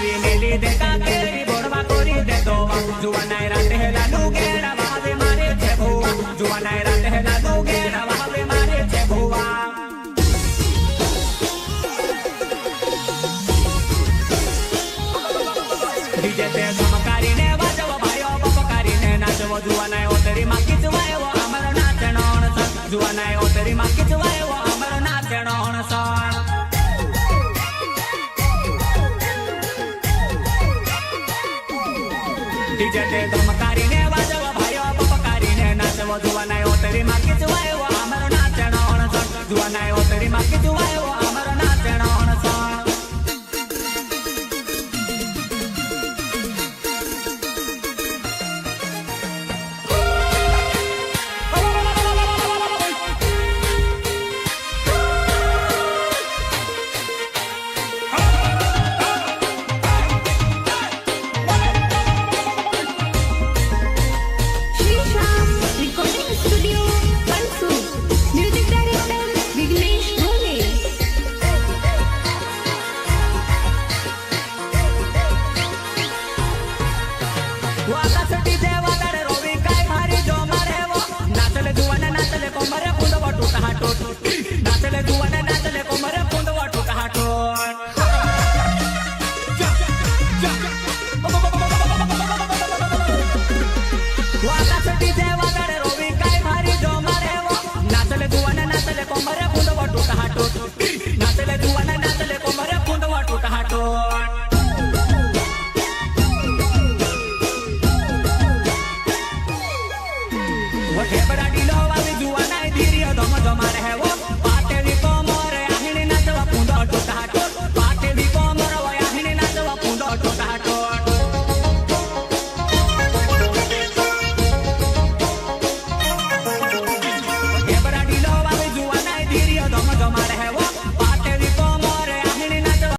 આવી મેલી દે કાકેરી બોડવા કોરી દે દોવા જુવાનાય રાતે હેલા લુગેડા વાવે મારે છે ભોવા જુવાનાય રાતે હેલા લુગેડા વાવે મારે છે ભોવા ડીજે તે ધમકારીને વાજવો ભાઈઓ બપકારીને નાચવો જુવાનાય ઓતરી માં કીચવાયો અમારો નાચણો જુવાનાય ઓતરી માં કીચવાયો અમારો નાચણો સણ ડીજે તે ધમકારીને વાજવો ભાઈઓ બપકારીને નાચવો જુવાનાય ઓતરી માં કીચવાયો અમારો નાચણો સણ જુવાનાય ઓતરી માં કીચવાયો અમારો નાચણો સણ नाचले जुवाना नाचले कोमरे पुंदवा टूटा हाटोन वाला सटी देवा